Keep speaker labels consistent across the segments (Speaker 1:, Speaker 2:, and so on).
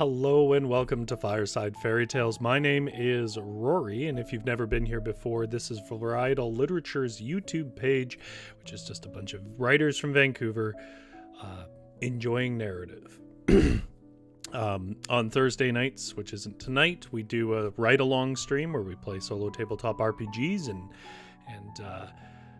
Speaker 1: Hello and welcome to Fireside Fairytales. My name is Rory, and if you've never been here before, this is Varietal Literature's YouTube page, which is just a bunch of writers from Vancouver enjoying narrative. On Thursday nights, which isn't tonight, we do a write-along stream where we play solo tabletop RPGs and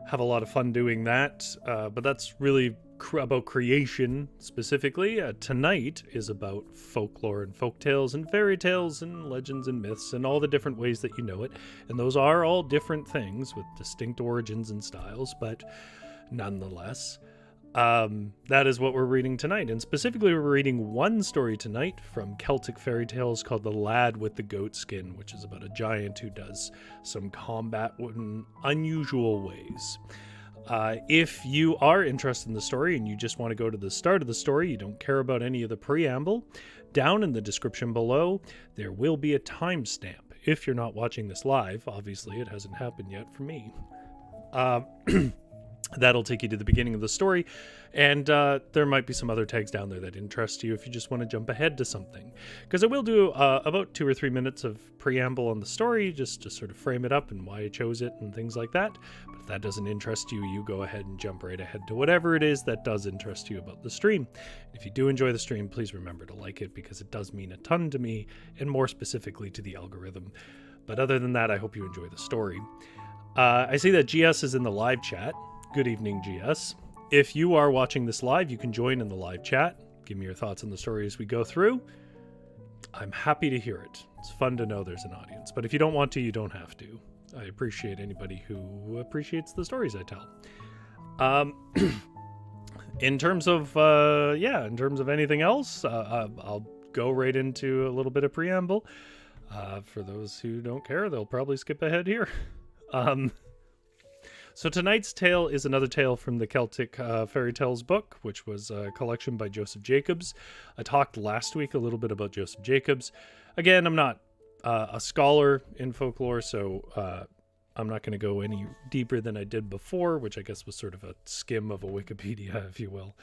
Speaker 1: have a lot of fun doing that. But that's really about creation specifically. Tonight is about folklore and folktales and fairy tales and legends and myths and all the different ways that you know it. And those are all different things with distinct origins and styles, but nonetheless, that is what we're reading tonight. And specifically, we're reading one story tonight from Celtic Fairy Tales called The Lad with the Goatskin, which is about a giant who does some combat in unusual ways. If you are interested in the story and you just want to go to the start of the story, you don't care about any of the preamble, down in the description below, there will be a timestamp. If you're not watching this live, obviously it hasn't happened yet for me. That'll take you to the beginning of the story, and there might be some other tags down there that interest you if you just want to jump ahead to something. Because I will do about 2 or 3 minutes of preamble on the story, just to sort of frame it up and why I chose it and things like that. But if that doesn't interest you, you go ahead and jump right ahead to whatever it is that does interest you about the stream. If you do enjoy the stream, please remember to like it, because it does mean a ton to me, and more specifically to the algorithm. But other than that, I hope you enjoy the story. I see that GS is in the live chat. Good evening, GS. If you are watching this live, you can join in the live chat. Give me your thoughts on the story as we go through. I'm happy to hear it. It's fun to know there's an audience. But if you don't want to, you don't have to. I appreciate anybody who appreciates the stories I tell. In terms of anything else, I'll go right into a little bit of preamble. For those who don't care, they'll probably skip ahead here. So tonight's tale is another tale from the Celtic Fairy Tales book, which was a collection by Joseph Jacobs. I talked last week a little bit about Joseph Jacobs. Again, I'm not a scholar in folklore, so I'm not going to go any deeper than I did before, which I guess was sort of a skim of a Wikipedia, if you will.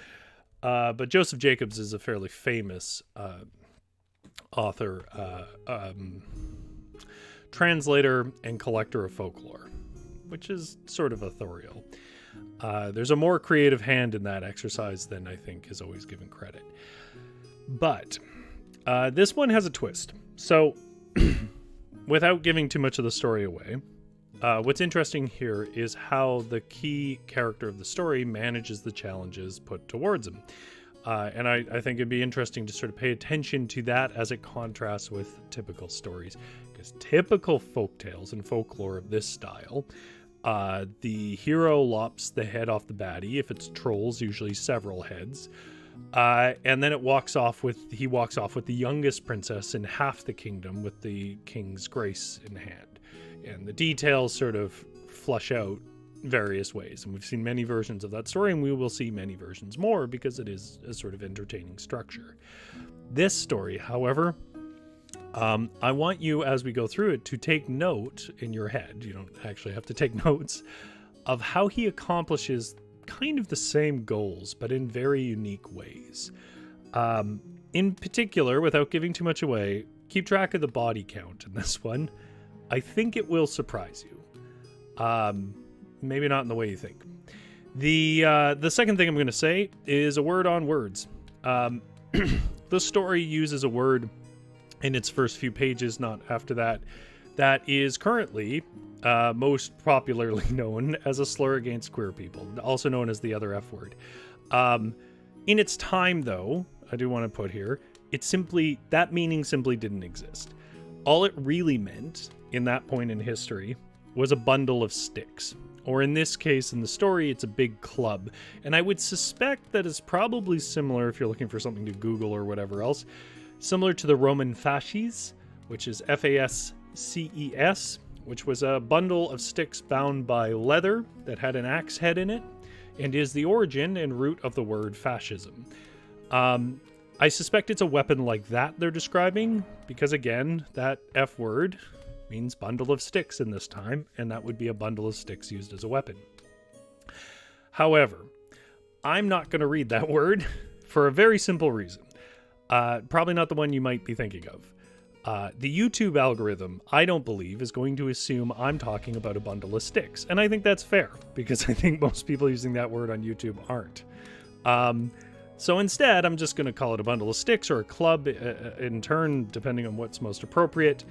Speaker 1: But Joseph Jacobs is a fairly famous author, translator, and collector of folklore, which is sort of authorial. There's a more creative hand in that exercise than I think is always given credit. But this one has a twist. So, without giving too much of the story away, what's interesting here is how the key character of the story manages the challenges put towards him. And I think it'd be interesting to sort of pay attention to that as it contrasts with typical stories. Because typical folktales and folklore of this style, the hero lops the head off the baddie. If it's trolls, usually several heads. And then he walks off with the youngest princess in half the kingdom with the king's grace in hand. And the details sort of flush out various ways. And we've seen many versions of that story, and we will see many versions more because it is a sort of entertaining structure. This story, however, I want you, as we go through it, to take note in your head. You don't actually have to take notes of how he accomplishes kind of the same goals, but in very unique ways. In particular, without giving too much away, keep track of the body count in this one. I think it will surprise you. Maybe not in the way you think. The second thing I'm going to say is a word on words. The story uses a word in its first few pages, not after that, that is currently most popularly known as a slur against queer people, also known as the other F word. In its time, though, I do want to put here, that meaning simply didn't exist. All it really meant in that point in history was a bundle of sticks. Or in this case, in the story, it's a big club. And I would suspect that it's probably similar, if you're looking for something to Google or whatever else, similar to the Roman fasces, which is Fasces, which was a bundle of sticks bound by leather that had an axe head in it, and is the origin and root of the word fascism. I suspect it's a weapon like that they're describing, because again, that F word means bundle of sticks in this time, and that would be a bundle of sticks used as a weapon. However, I'm not going to read that word for a very simple reason. Probably not the one you might be thinking of. The YouTube algorithm, I don't believe, is going to assume I'm talking about a bundle of sticks. And I think that's fair, because I think most people using that word on YouTube aren't. So instead, I'm just going to call it a bundle of sticks or a club in turn, depending on what's most appropriate.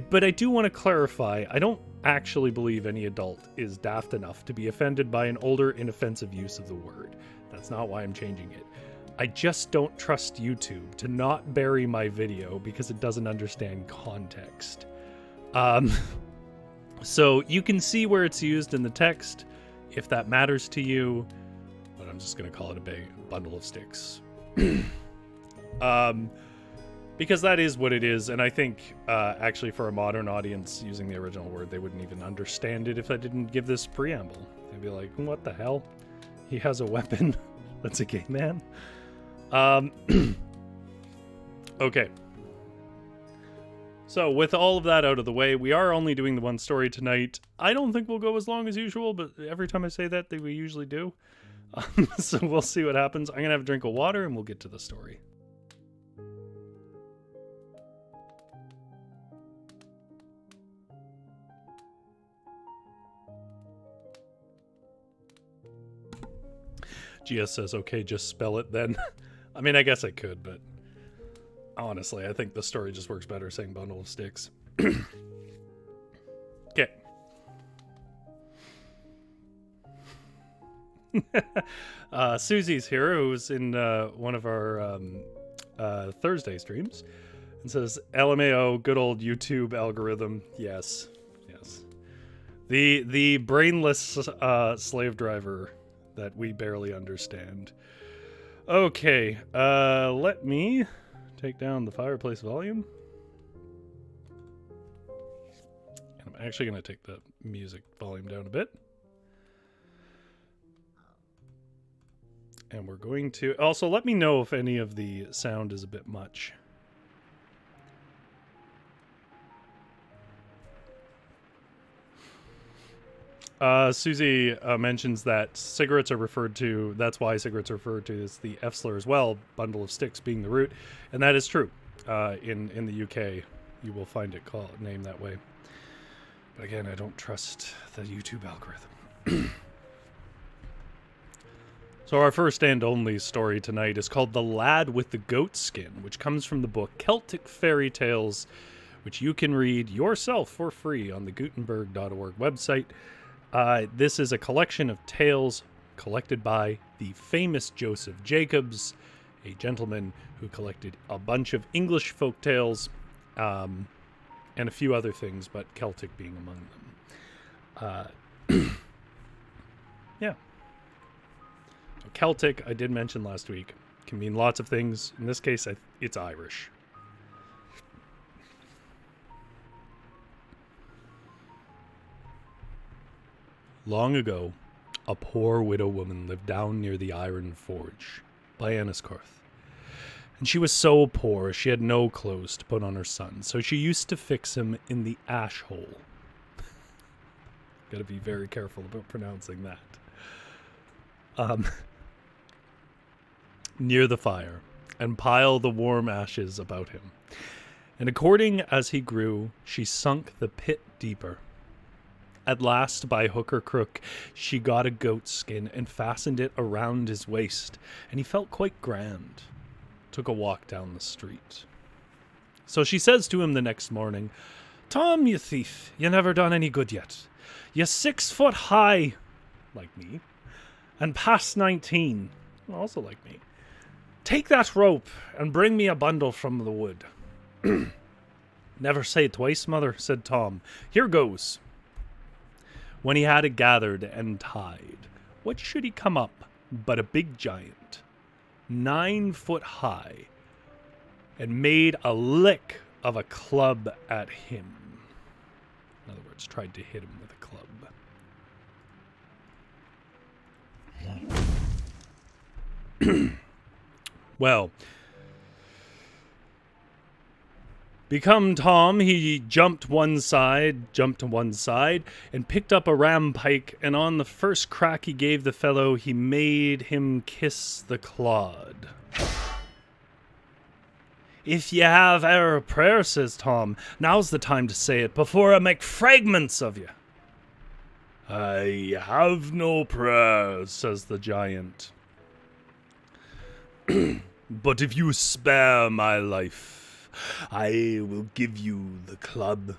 Speaker 1: But I do want to clarify, I don't actually believe any adult is daft enough to be offended by an older, inoffensive use of the word. That's not why I'm changing it. I just don't trust YouTube to not bury my video because it doesn't understand context. So you can see where it's used in the text, if that matters to you, but I'm just going to call it a big bundle of sticks. Because that is what it is, and I think, actually, for a modern audience using the original word, they wouldn't even understand it if I didn't give this preamble. They'd be like, what the hell? He has a weapon? That's a gay man? Okay. So, with all of that out of the way, we are only doing the one story tonight. I don't think we'll go as long as usual, but every time I say that, we usually do. So we'll see what happens. I'm going to have a drink of water, and we'll get to the story. GS says, okay, just spell it then. I mean, I guess I could, but honestly, I think the story just works better saying bundle of sticks. Okay. Susie's here, who's in one of our Thursday streams, and says, LMAO, good old YouTube algorithm. Yes. Yes. The brainless slave driver that we barely understand. Okay, let me take down the fireplace volume. And I'm actually going to take the music volume down a bit. And we're going to... Also, let me know if any of the sound is a bit much. Susie mentions that cigarettes are referred to, that's why cigarettes are referred to as the F slur as well, bundle of sticks being the root, and that is true. In the UK, you will find it named that way. But again, I don't trust the YouTube algorithm. So our first and only story tonight is called The Lad with the Goatskin, which comes from the book Celtic Fairy Tales, which you can read yourself for free on the Gutenberg.org website. This is a collection of tales collected by the famous Joseph Jacobs, a gentleman who collected a bunch of English folk tales, and a few other things, but Celtic being among them. Yeah. So Celtic, I did mention last week, can mean lots of things. In this case, it's Irish. Long ago, a poor widow woman lived down near the Iron Forge by Enniscorth. And she was so poor she had no clothes to put on her son, so she used to fix him in the ash hole. Gotta be very careful about pronouncing that. Near the fire, and pile the warm ashes about him. And according as he grew, she sunk the pit deeper. At last, by hook or crook, she got a goat skin and fastened it around his waist, and he felt quite grand. Took a walk down the street. So she says to him the next morning, "Tom, you thief, you never done any good yet. You're 6 foot high, like me, and past 19, also like me. Take that rope and bring me a bundle from the wood." "Never say it twice, mother," said Tom. "Here goes." When he had it gathered and tied, what should he come up but a big giant, 9 foot high, and made a lick of a club at him. In other words, tried to hit him with a club. Well, become Tom, he jumped to one side, and picked up a ram pike, and on the first crack he gave the fellow, he made him kiss the clod. If ye have e'er a prayer, says Tom, now's the time to say it before I make fragments of you. I have no prayer, says the giant. But if you spare my life, I will give you the club.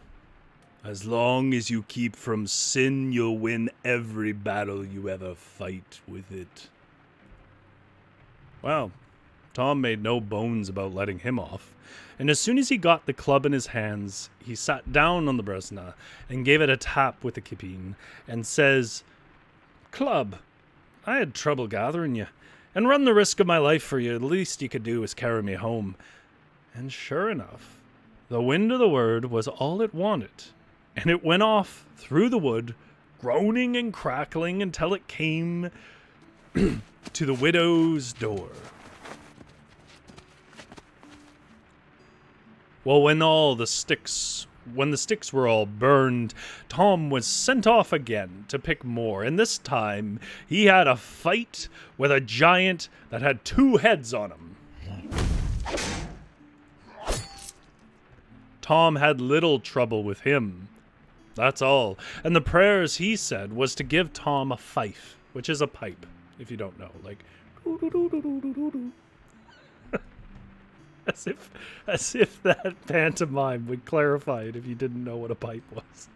Speaker 1: As long as you keep from sin, you'll win every battle you ever fight with it. Well, Tom made no bones about letting him off, and as soon as he got the club in his hands, he sat down on the bresna and gave it a tap with the kippeen, and says, Club, I had trouble gathering you, and run the risk of my life for you. The least you could do is carry me home. And sure enough, the wind of the word was all it wanted, and it went off through the wood, groaning and crackling until it came to the widow's door. Well, when the sticks were all burned, Tom was sent off again to pick more, and this time he had a fight with a giant that had 2 heads on him. Tom had little trouble with him. That's all. And the prayers he said was to give Tom a fife, which is a pipe, if you don't know. Like, as if that pantomime would clarify it if you didn't know what a pipe was.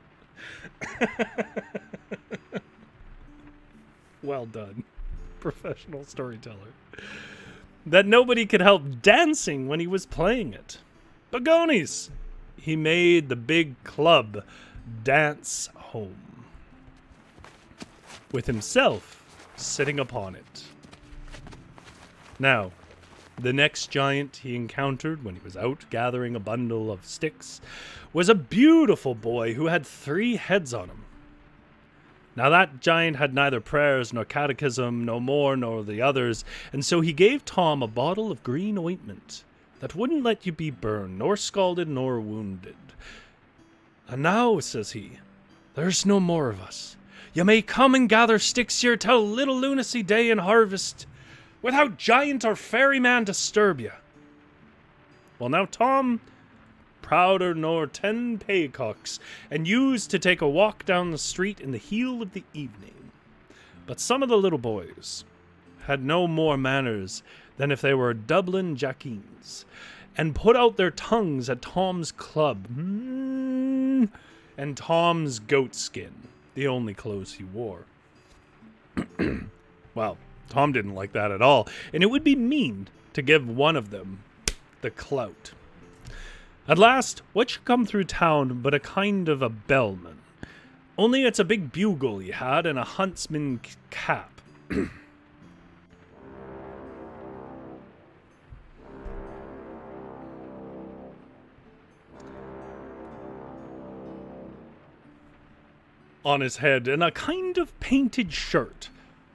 Speaker 1: Well done, professional storyteller. That nobody could help dancing when he was playing it. Begonies! He made the big club dance home, with himself sitting upon it. Now, the next giant he encountered when he was out gathering a bundle of sticks was a beautiful boy who had 3 heads on him. Now that giant had neither prayers nor catechism, no more nor the others, and so he gave Tom a bottle of green ointment that wouldn't let you be burned, nor scalded, nor wounded. And now, says he, there's no more of us. You may come and gather sticks here till little lunacy day and harvest, without giant or fairy man disturb you. Well, now Tom, prouder nor 10 paycocks, and used to take a walk down the street in the heel of the evening. But some of the little boys had no more manners than if they were Dublin jackins, and put out their tongues at Tom's club, and Tom's goatskin, the only clothes he wore. Well, Tom didn't like that at all, and it would be mean to give one of them the clout. At last, what should come through town but a kind of a bellman? Only it's a big bugle he had and a huntsman cap. On his head and a kind of painted shirt.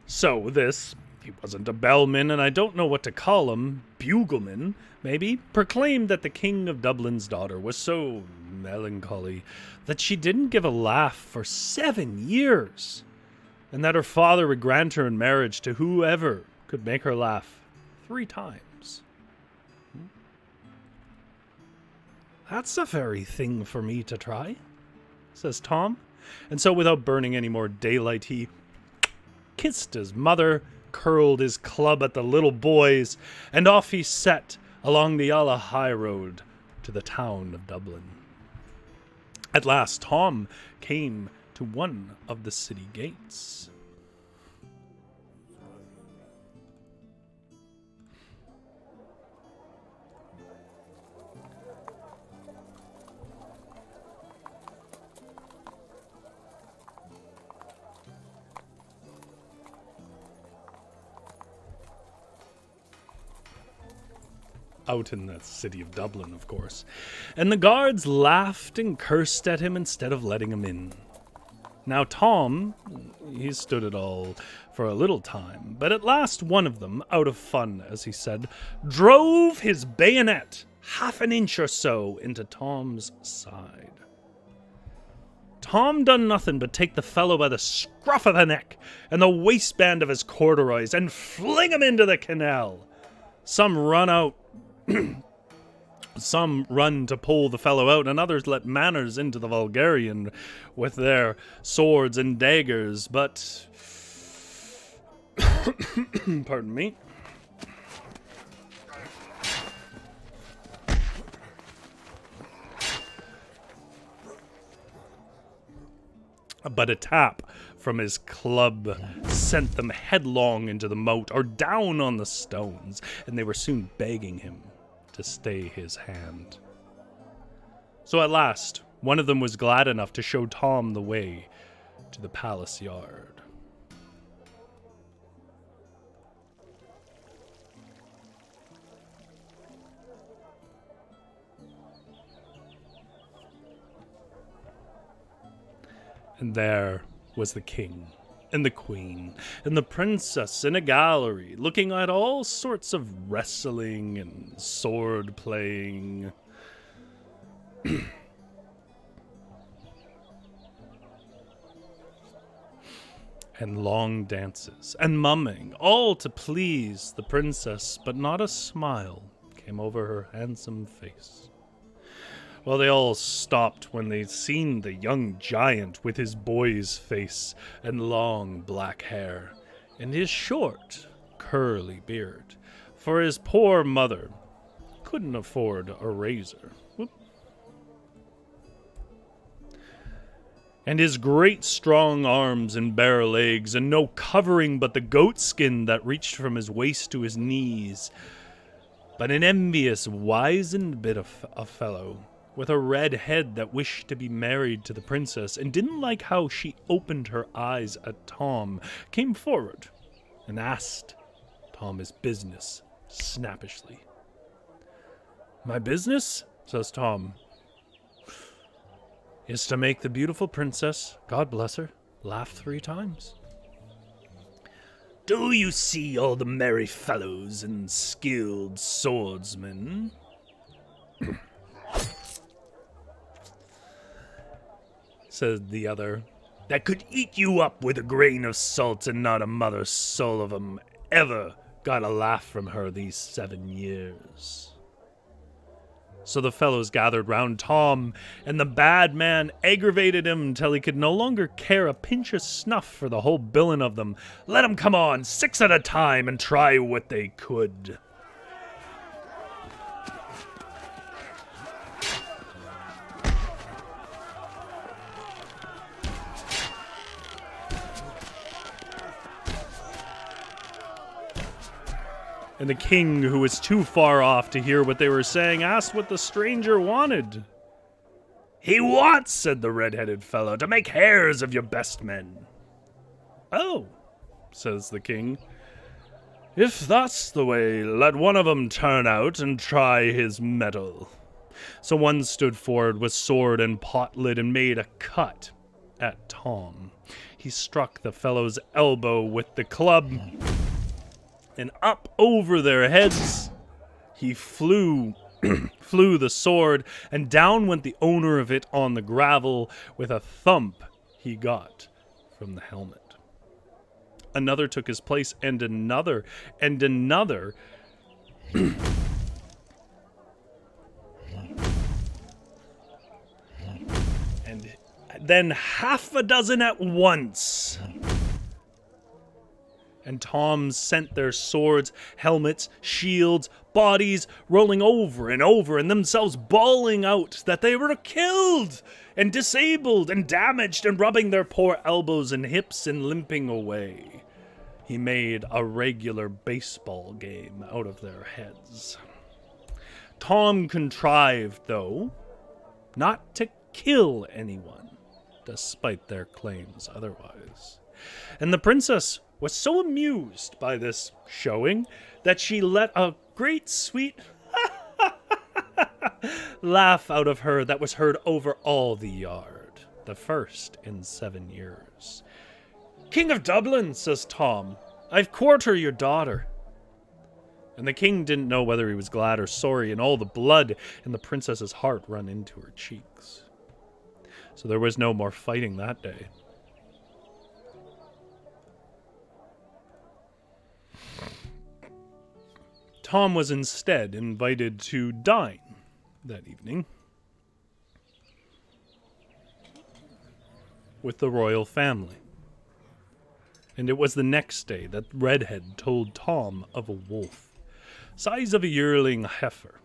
Speaker 1: So this, he wasn't a bellman, and I don't know what to call him, bugleman, maybe, proclaimed that the King of Dublin's daughter was so melancholy that she didn't give a laugh for 7 years, and that her father would grant her in marriage to whoever could make her laugh 3 times. That's a very thing for me to try, says Tom. And so without burning any more daylight, he kissed his mother, curled his club at the little boys, and off he set along the Alla High Road to the town of Dublin. At last Tom came to one of the city gates. Out in the city of Dublin, of course. And the guards laughed and cursed at him instead of letting him in. Now Tom, he stood it all for a little time, but at last one of them, out of fun, as he said, drove his bayonet 1/2 inch or so into Tom's side. Tom done nothing but take the fellow by the scruff of the neck and the waistband of his corduroys and fling him into the canal. Some run out Some run to pull the fellow out, and others let manners into the vulgarian with their swords and daggers, but... pardon me. But a tap from his club sent them headlong into the moat or down on the stones, and they were soon begging him to stay his hand. So at last, one of them was glad enough to show Tom the way to the palace yard. And there was the king and the queen and the princess in a gallery, looking at all sorts of wrestling and sword playing. And long dances and mumming, all to please the princess, but not a smile came over her handsome face. Well, they all stopped when they'd seen the young giant with his boy's face and long black hair and his short, curly beard, for his poor mother couldn't afford a razor. Whoop. And his great strong arms and bare legs, and no covering but the goatskin that reached from his waist to his knees, but an envious, wizened bit of a fellow, with a red head that wished to be married to the princess and didn't like how she opened her eyes at Tom, came forward and asked Tom his business snappishly. "My business," says Tom, "is to make the beautiful princess, God bless her, laugh 3 times. Do you see all the merry fellows and skilled swordsmen?" said the other, "that could eat you up with a grain of salt, and not a mother soul of 'em ever got a laugh from her these 7 years. So the fellows gathered round Tom, and the bad man aggravated him till he could no longer care a pinch of snuff for the whole bilin' of them. Let 'em come on, 6 at a time, and try what they could. And the king, who was too far off to hear what they were saying, asked what the stranger wanted. "He wants," said the red-headed fellow, "to make hares of your best men." "Oh," says the king, "if that's the way, let one of 'em turn out and try his mettle." So one stood forward with sword and pot lid and made a cut at Tom. He struck the fellow's elbow with the club, and up over their heads he flew the sword, and down went the owner of it on the gravel with a thump he got from the helmet. Another took his place, and another, and another. And then half a dozen at once. And Tom sent their swords, helmets, shields, bodies rolling over, and themselves bawling out that they were killed and disabled and damaged, and rubbing their poor elbows and hips and limping away. He made a regular baseball game out of their heads. Tom contrived, though, not to kill anyone, despite their claims otherwise. And the princess was so amused by this showing that she let a great sweet laugh out of her that was heard over all the yard, the first in 7 years. "King of Dublin," says Tom, "I've quarter your daughter." And the king didn't know whether he was glad or sorry, and all the blood in the princess's heart run into her cheeks. So there was no more fighting that day. Tom was instead invited to dine that evening with the royal family. And it was the next day that Redhead told Tom of a wolf, size of a yearling heifer,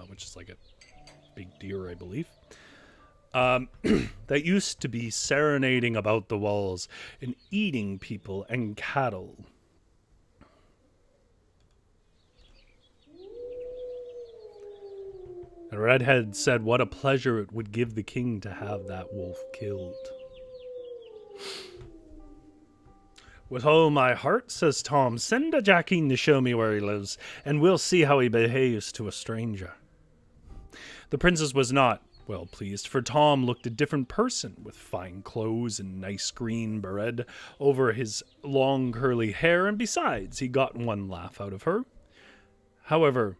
Speaker 1: which is like a big deer, I believe, that used to be serenading about the walls and eating people and cattle. And Redhead said what a pleasure it would give the king to have that wolf killed. With all my heart, says Tom, send a Jackeen to show me where he lives, and we'll see how he behaves to a stranger. The princess was not well pleased, for Tom looked a different person, with fine clothes and nice green beret over his long curly hair, and besides, he got one laugh out of her. However,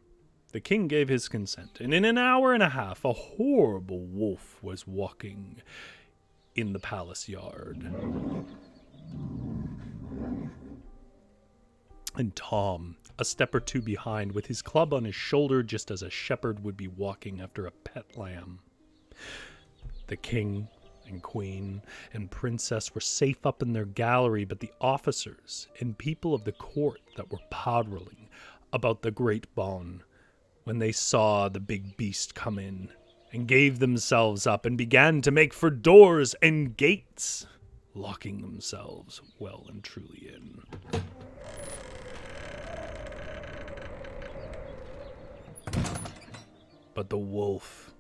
Speaker 1: the king gave his consent, and in an hour and a half, a horrible wolf was walking in the palace yard. And Tom, a step or two behind, with his club on his shoulder, just as a shepherd would be walking after a pet lamb. The king and queen and princess were safe up in their gallery, but the officers and people of the court that were powdering about the great bawn, when they saw the big beast come in, and gave themselves up and began to make for doors and gates, locking themselves well and truly in. But the wolf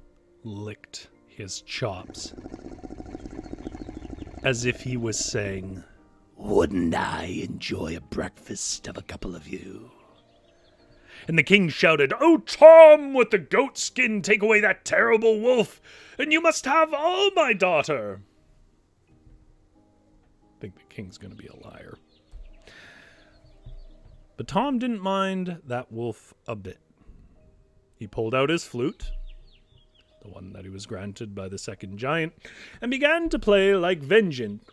Speaker 1: licked his chops, as if he was saying, "Wouldn't I enjoy a breakfast of a couple of you?" And the king shouted, "Oh, Tom, with the goatskin, take away that terrible wolf, and you must have all my daughter." I think the king's going to be a liar. But Tom didn't mind that wolf a bit. He pulled out his flute, the one that he was granted by the second giant, and began to play like Vengeance.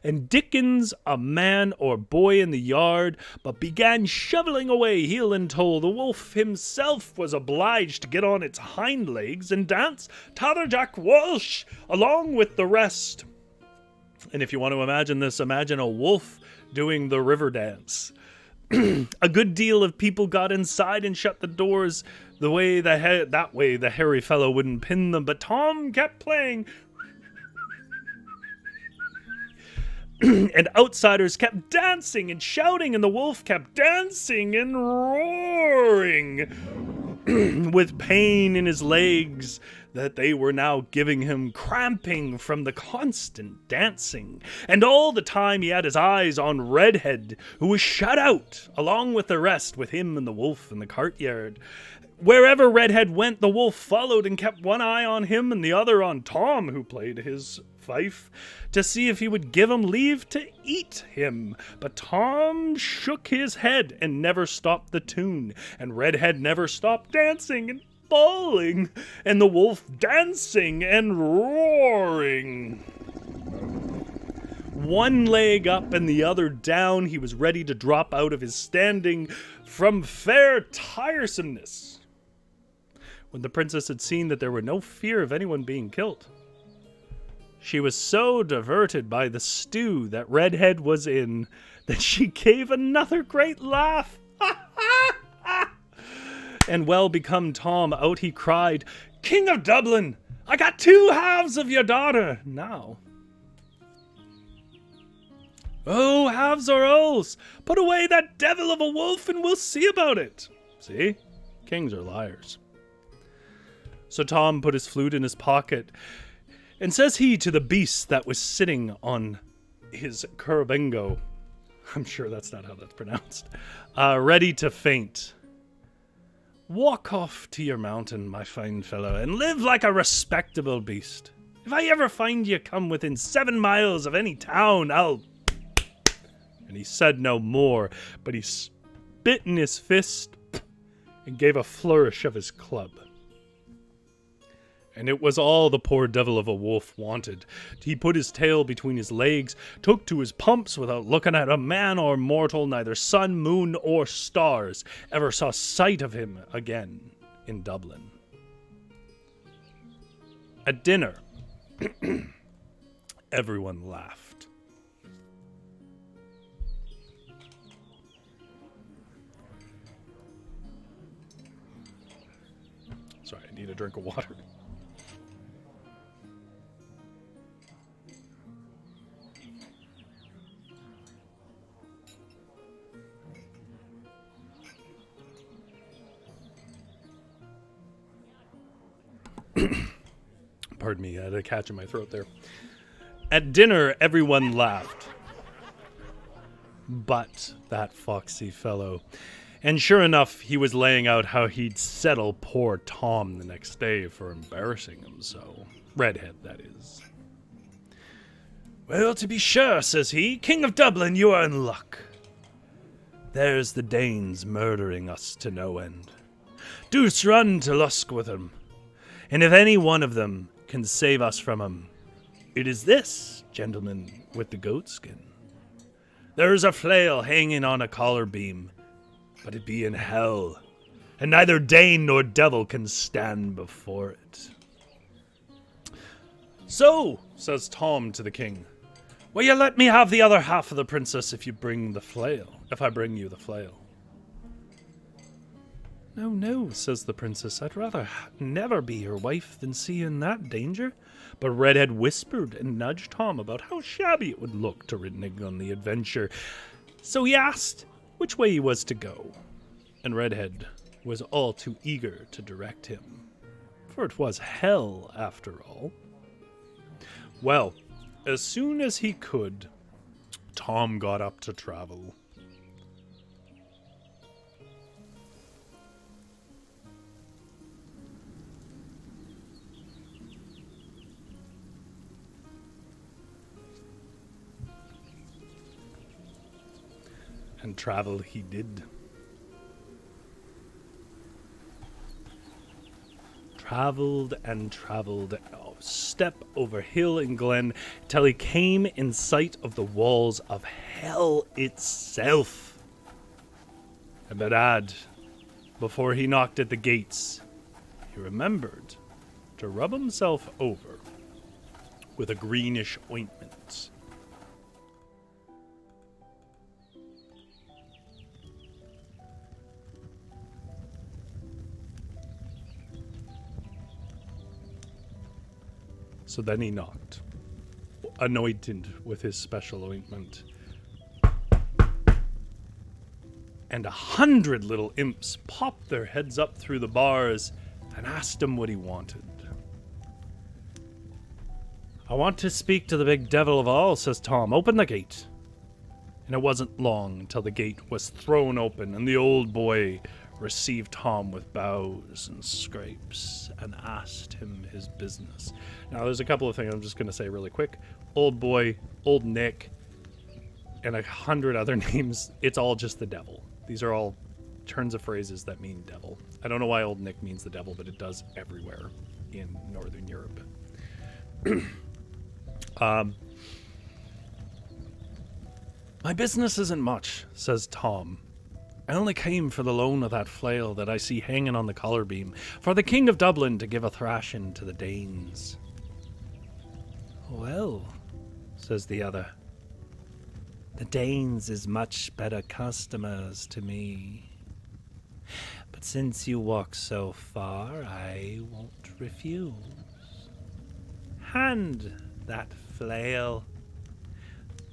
Speaker 1: And Dickens, a man or boy in the yard, but began shoveling away heel and toe. The wolf himself was obliged to get on its hind legs and dance Tatherjack Walsh along with the rest. And if you want to imagine this, imagine a wolf doing the river dance. A good deal of people got inside and shut the doors that way the hairy fellow wouldn't pin them, but Tom kept playing. And outsiders kept dancing and shouting, and the wolf kept dancing and roaring with pain in his legs that they were now giving him cramping from the constant dancing. And all the time he had his eyes on Redhead, who was shut out, along with the rest, with him and the wolf in the courtyard. Wherever Redhead went, the wolf followed and kept one eye on him and the other on Tom, who played his fife, to see if he would give him leave to eat him. But Tom shook his head and never stopped the tune, and Redhead never stopped dancing and bawling, and the wolf dancing and roaring. One leg up and the other down, he was ready to drop out of his standing from fair tiresomeness, when the princess had seen that there were no fear of anyone being killed. She was so diverted by the stew that Redhead was in that she gave another great laugh. And well become Tom, out he cried, "King of Dublin, I got 2 halves of your daughter now." "Oh, halves or alls, put away that devil of a wolf and we'll see about it." See? Kings are liars. So Tom put his flute in his pocket, and says he to the beast that was sitting on his curabingo, I'm sure that's not how that's pronounced, ready to faint, "Walk off to your mountain, my fine fellow, and live like a respectable beast. If I ever find you come within 7 miles of any town, I'll..." And he said no more, but he spit in his fist and gave a flourish of his club. and it was all the poor devil of a wolf wanted. He put his tail between his legs, took to his pumps without looking at a man or mortal, neither sun, moon, or stars ever saw sight of him again in Dublin. At dinner, everyone laughed. Sorry, I need a drink of water. Pardon me, I had a catch in my throat there. At dinner, everyone laughed. But that foxy fellow. And sure enough, he was laying out how he'd settle poor Tom the next day for embarrassing him so. Redhead, that is. Well, to be sure, says he, King of Dublin, you are in luck. There's the Danes murdering us to no end. Deuce run to Lusk with them. And if any one of them can save us from him, it is this gentleman with the goatskin. There is a flail hanging on a collar beam, but it be in hell, and neither Dane nor devil can stand before it. So, says Tom to the king, will you let me have the other half of the princess if I bring you the flail? No, no, says the princess, I'd rather never be your wife than see you in that danger. But Redhead whispered and nudged Tom about how shabby it would look to renege on the adventure. So he asked which way he was to go, and Redhead was all too eager to direct him, for it was hell after all. Well, as soon as he could, Tom got up to travel. And travel he did. Traveled and traveled, step over hill and glen, till he came in sight of the walls of hell itself. And but before he knocked at the gates, he remembered to rub himself over with a greenish ointment. So then he knocked, anointed with his special ointment. And 100 little imps popped their heads up through the bars and asked him what he wanted. I want to speak to the big devil of all, says Tom. Open the gate. And it wasn't long till the gate was thrown open and the old boy received Tom with bows and scrapes and asked him his business. Now, there's a couple of things I'm just going to say really quick. Old boy, old Nick, and 100 other names. It's all just the devil. These are all turns of phrases that mean devil. I don't know why old Nick means the devil, but it does everywhere in Northern Europe. My business isn't much, says Tom. I only came for the loan of that flail that I see hanging on the collar beam, for the King of Dublin to give a thrashing to the Danes. Well, says the other, the Danes is much better customers to me. But since you walk so far, I won't refuse. Hand that flail,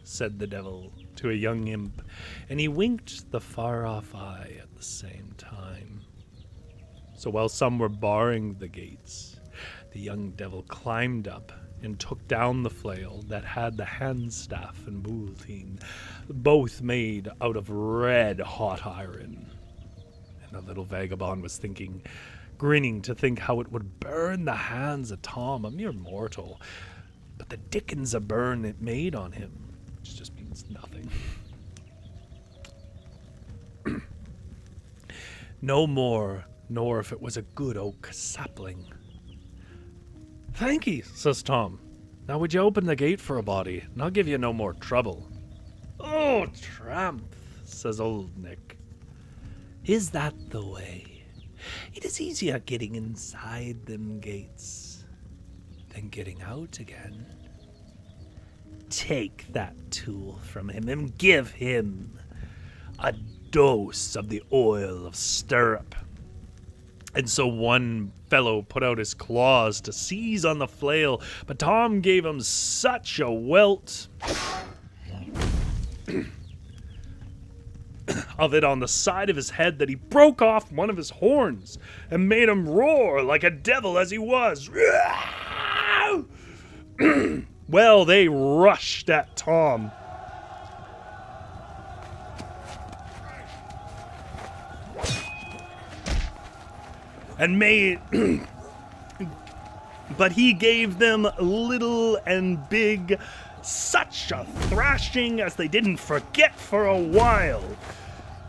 Speaker 1: said the devil to a young imp, and he winked the far-off eye at the same time. So while some were barring the gates, the young devil climbed up and took down the flail that had the handstaff and bulletin, both made out of red-hot iron. And the little vagabond was grinning to think how it would burn the hands of Tom, a mere mortal, but the dickens a burn it made on him, which just means nothing. No more, nor if it was a good oak sapling. Thank ye, says Tom. Now would you open the gate for a body, and I'll give you no more trouble. Oh, tramp, says old Nick. Is that the way? It is easier getting inside them gates than getting out again. Take that tool from him and give him a dose of the oil of stirrup. And so one fellow put out his claws to seize on the flail, but Tom gave him such a welt of it on the side of his head that he broke off one of his horns and made him roar like a devil as he was. Well, they rushed at Tom. And made, but he gave them little and big such a thrashing as they didn't forget for a while.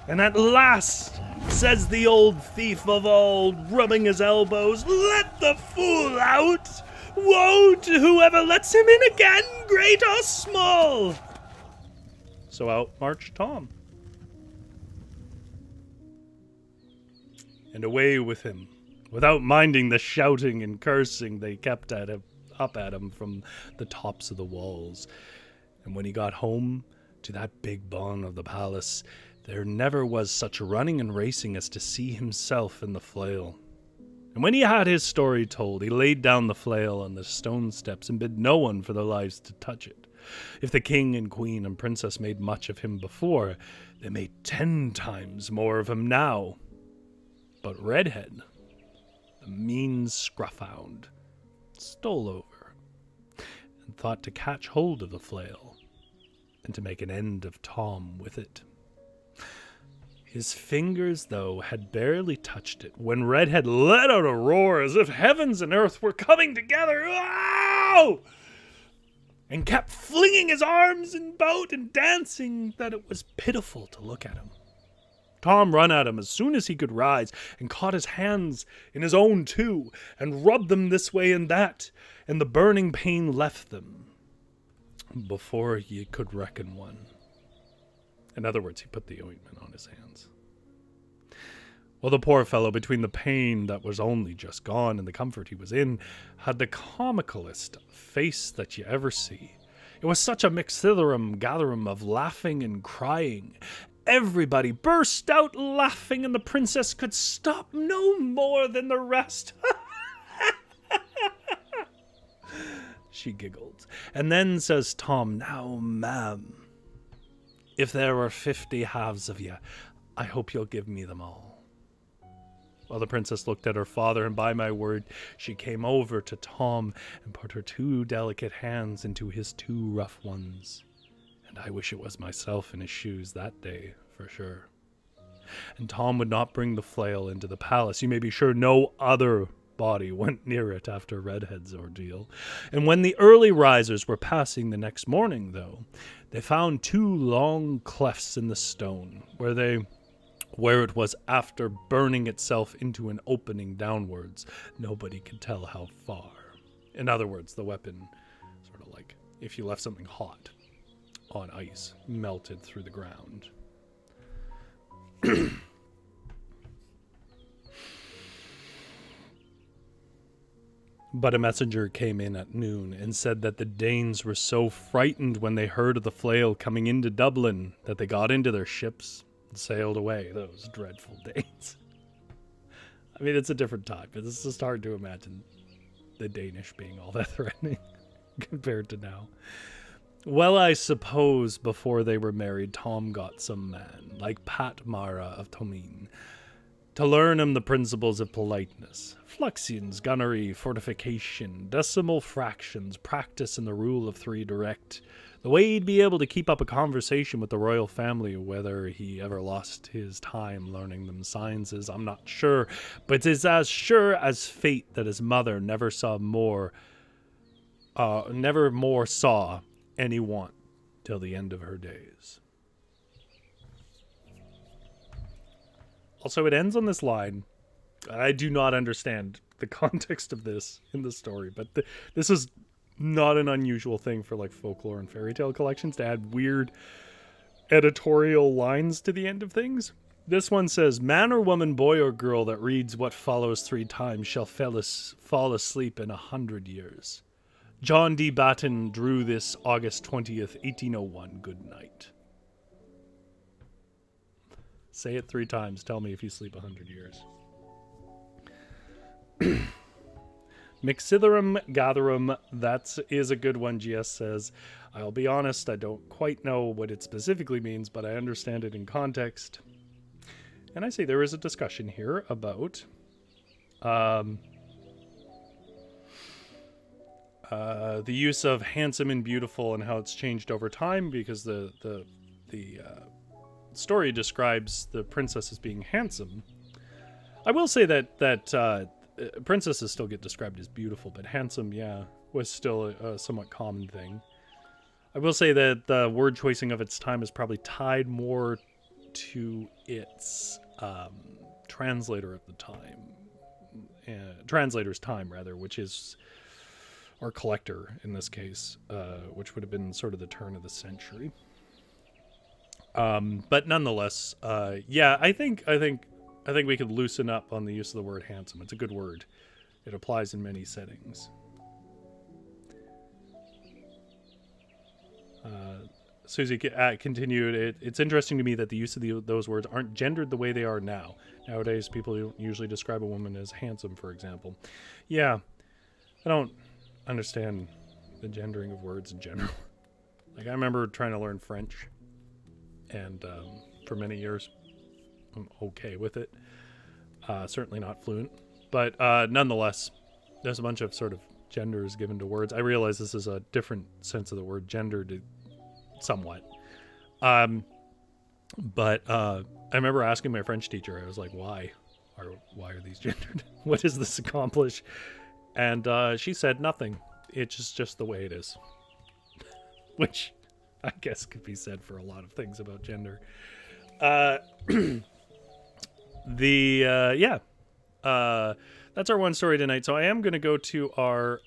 Speaker 1: And at last, says the old thief of old, rubbing his elbows, let the fool out! Woe to whoever lets him in again, great or small! So out marched Tom. And away with him, without minding the shouting and cursing they kept up at him from the tops of the walls. And when he got home to that big bawn of the palace, there never was such running and racing as to see himself in the flail. And when he had his story told, he laid down the flail on the stone steps and bid no one for their lives to touch it. If the king and queen and princess made much of him before, they made 10 times more of him now. But Redhead, the mean scruffhound, stole over and thought to catch hold of the flail and to make an end of Tom with it. His fingers, though, had barely touched it when Redhead let out a roar as if heavens and earth were coming together. Ow! And kept flinging his arms about and dancing that it was pitiful to look at him. Tom ran at him as soon as he could rise and caught his hands in his own too and rubbed them this way and that, and the burning pain left them before he could reckon one. In other words, he put the ointment on his hands. Well, the poor fellow, between the pain that was only just gone and the comfort he was in, had the comicalest face that you ever see. It was such a mixtherum-gatherum of laughing and crying. Everybody burst out laughing, and the princess could stop no more than the rest. She giggled. And then says Tom, "Now, ma'am, if there were 50 halves of you, I hope you'll give me them all." Well, the princess looked at her father, and by my word, she came over to Tom and put her 2 delicate hands into his 2 rough ones. And I wish it was myself in his shoes that day, for sure. And Tom would not bring the flail into the palace. You may be sure no other body went near it after Redhead's ordeal. And when the early risers were passing the next morning, though, they found 2 long clefts in the stone, where it was after burning itself into an opening downwards. Nobody could tell how far. In other words, the weapon, sort of like if you left something hot on ice, melted through the ground. But a messenger came in at noon and said that the Danes were so frightened when they heard of the flail coming into Dublin that they got into their ships and sailed away, those dreadful Danes. I mean, it's a different time, but it's just hard to imagine the Danish being all that threatening compared to now. Well, I suppose before they were married, Tom got some man, like Pat Mara of Tomine, to learn him the principles of politeness, fluxions, gunnery, fortification, decimal fractions, practice in the rule of 3 direct, the way he'd be able to keep up a conversation with the royal family. Whether he ever lost his time learning them sciences, I'm not sure, but it's as sure as fate that his mother never more saw any want till the end of her days. Also, it ends on this line, I do not understand the context of this in the story, but this is not an unusual thing for like folklore and fairy tale collections to add weird editorial lines to the end of things. This one says, man or woman, boy or girl that reads what follows 3 times shall fall asleep in 100 years. John D. Batten drew this August 20th, 1801. Good night. Say it 3 times. Tell me if you sleep 100 years. Mixitharum gatherum, that is a good one, GS says. I'll be honest, I don't quite know what it specifically means, but I understand it in context. And I say there is a discussion here about the use of handsome and beautiful and how it's changed over time, because the story describes the princess as being handsome. I will say that princesses still get described as beautiful, but handsome, yeah, was still a somewhat common thing. I will say that the word choicing of its time is probably tied more to its translator at the time. Translator's time, rather, which is, or collector in this case, which would have been sort of the turn of the century. But nonetheless, yeah, I think we could loosen up on the use of the word handsome. It's a good word. It applies in many settings. Susie continued, it's interesting to me that the use of those words aren't gendered the way they are now. Nowadays, people usually describe a woman as handsome, for example. Yeah, I don't understand the gendering of words in general. Like, I remember trying to learn French, and for many years, I'm okay with it. Certainly not fluent, but nonetheless, there's a bunch of sort of genders given to words. I realize this is a different sense of the word gendered somewhat. But I remember asking my French teacher, I was like, why are these gendered? What does this accomplish? And she said nothing. It's just the way it is. Which I guess could be said for a lot of things about gender. That's our one story tonight. So I am going to go to our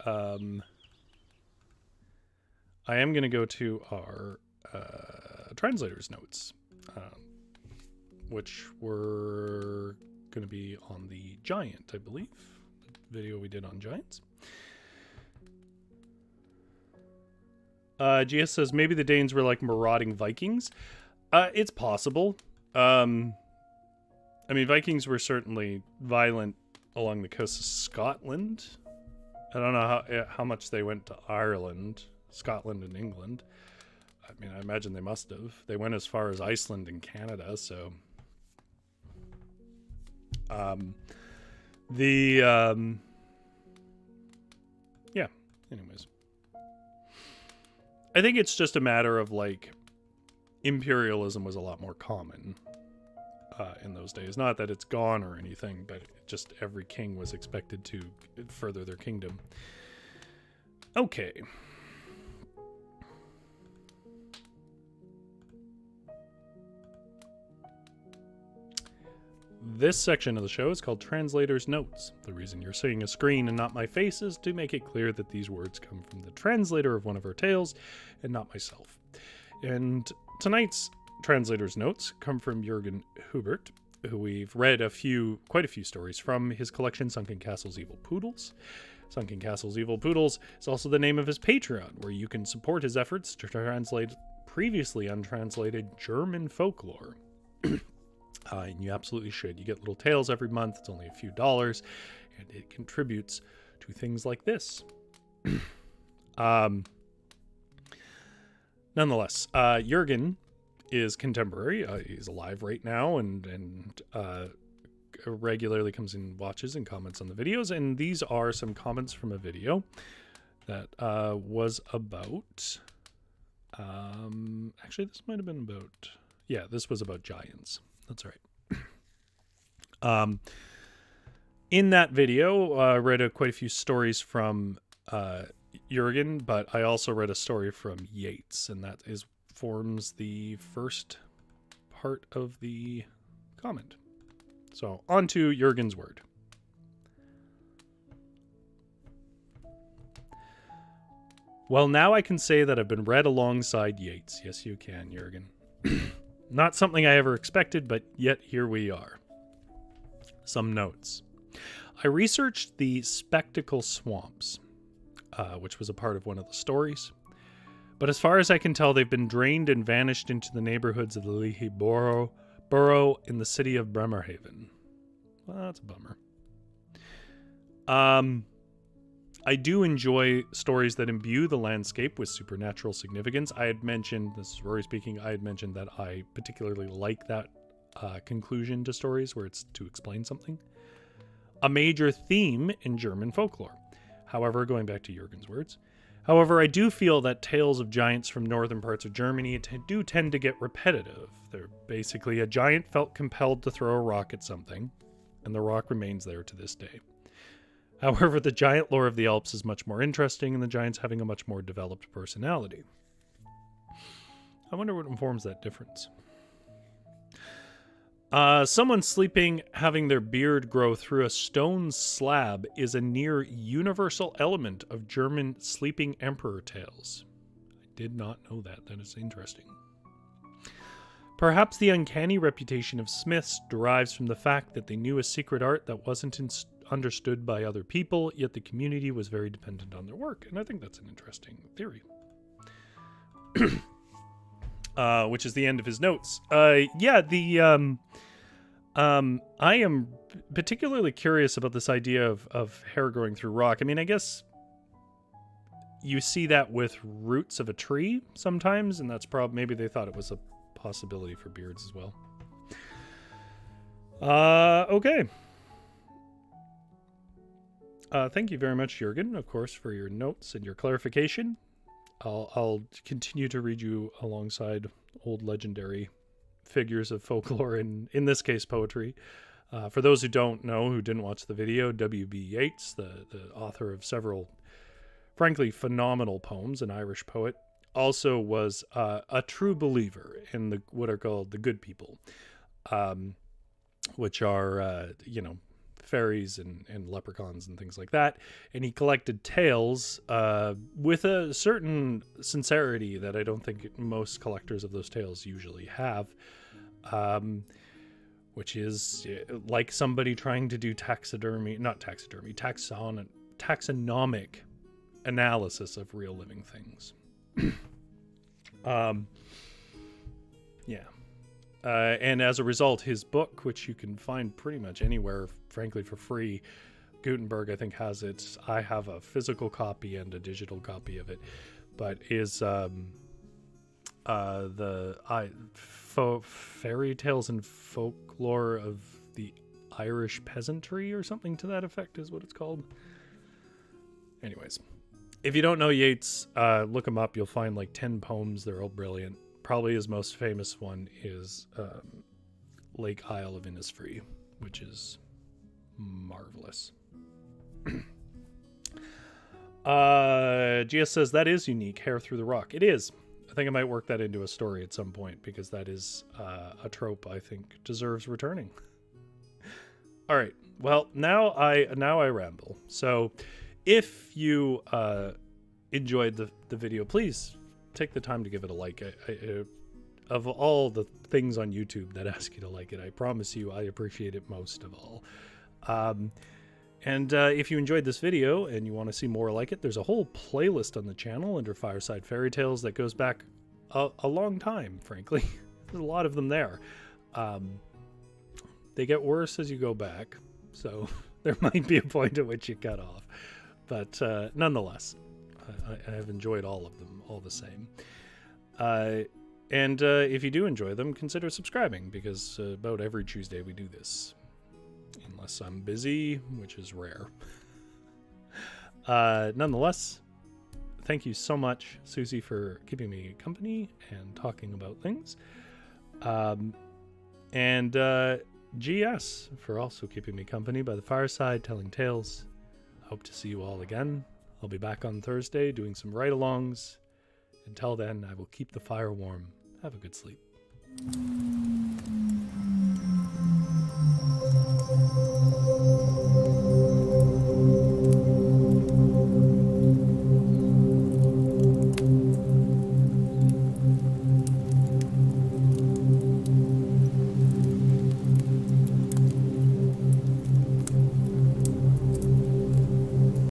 Speaker 1: translator's notes, which were going to be on the giant, I believe, the video we did on giants. GS says maybe the Danes were like marauding Vikings. It's possible. I mean, Vikings were certainly violent along the coast of Scotland. I don't know how much they went to Ireland, Scotland, and England. I mean, I imagine they must have. They went as far as Iceland and Canada, so... yeah, anyways. I think it's just a matter of, like, imperialism was a lot more common in those days. Not that it's gone or anything, but just every king was expected to further their kingdom. Okay. This section of the show is called Translator's Notes. The reason you're seeing a screen and not my face is to make it clear that these words come from the translator of one of our tales and not myself. And tonight's Translator's Notes come from Jürgen Hubert, who we've read quite a few stories from his collection Sunken Castles Evil Poodles. Sunken Castles Evil Poodles is also the name of his Patreon, where you can support his efforts to translate previously untranslated German folklore. And you absolutely should. You get little tales every month. It's only a few dollars, and it contributes to things like this. Nonetheless, Jürgen is contemporary. He's alive right now, and regularly comes and watches and comments on the videos. And these are some comments from a video that was about... actually, this might have been about... Yeah, this was about giants. That's right. In that video, I read quite a few stories from Jürgen, but I also read a story from Yeats, and that forms the first part of the comment. So, on to Jürgen's word. Well, now I can say that I've been read alongside Yeats. Yes, you can, Jurgen. Not something I ever expected, but yet here we are. Some notes. I researched the Spectacle Swamps, which was a part of one of the stories. But as far as I can tell, they've been drained and vanished into the neighborhoods of the Leahy borough in the city of Bremerhaven. Well, that's a bummer. I do enjoy stories that imbue the landscape with supernatural significance. I had mentioned, this is Rory speaking, I had mentioned that I particularly like that conclusion to stories where it's to explain something. A major theme in German folklore. However, going back to Jurgen's words, however, I do feel that tales of giants from northern parts of Germany do tend to get repetitive. They're basically a giant felt compelled to throw a rock at something, and the rock remains there to this day. However, the giant lore of the Alps is much more interesting, and the giants having a much more developed personality. I wonder what informs that difference. Someone sleeping, having their beard grow through a stone slab is a near universal element of German sleeping emperor tales. I did not know that. That is interesting. Perhaps the uncanny reputation of Smiths derives from the fact that they knew a secret art that wasn't understood by other people, yet the community was very dependent on their work. And I think that's an interesting theory. Which is the end of his notes. I am particularly curious about this idea of hair growing through rock. I mean, I guess you see that with roots of a tree sometimes, and that's probably, maybe they thought it was a possibility for beards as well. Okay. Thank you very much, Jurgen, of course, for your notes and your clarification. I'll continue to read you alongside old legendary figures of folklore, in this case poetry. For those who don't know, who didn't watch the video, W.B. Yeats, the author of several, frankly, phenomenal poems, an Irish poet, also was a true believer in what are called the good people, which are, fairies and leprechauns and things like that. And he collected tales with a certain sincerity that I don't think most collectors of those tales usually have, which is like somebody trying to do taxonomic analysis of real living things. And as a result, his book, which you can find pretty much anywhere, frankly, for free, Gutenberg, I think, has it. I have a physical copy and a digital copy of it, but is Fairy Tales and Folklore of the Irish Peasantry, or something to that effect is what it's called. Anyways, if you don't know Yeats, look him up. You'll find like 10 poems. They're all brilliant. Probably his most famous one is Lake Isle of Innisfree, which is marvelous. GS says, that is unique, hair through the rock. It is. I think I might work that into a story at some point, because that is a trope I think deserves returning. All right. Well, now I ramble. So if you enjoyed the video, please take the time to give it a like. Of all the things on YouTube that ask you to like it, I promise you I appreciate it most of all. And if you enjoyed this video and you want to see more like it, there's a whole playlist on the channel under Fireside Fairytales that goes back a long time, frankly. There's a lot of them there. They get worse as you go back, so there might be a point at which you cut off. But nonetheless, I have enjoyed all of them, all the same. And if you do enjoy them, consider subscribing, because about every Tuesday we do this. Unless I'm busy, which is rare. Nonetheless, thank you so much, Susie, for keeping me company and talking about things. And GS for also keeping me company by the fireside, telling tales. Hope to see you all again. I'll be back on Thursday doing some ride-alongs. Until then, I will keep the fire warm. Have a good sleep.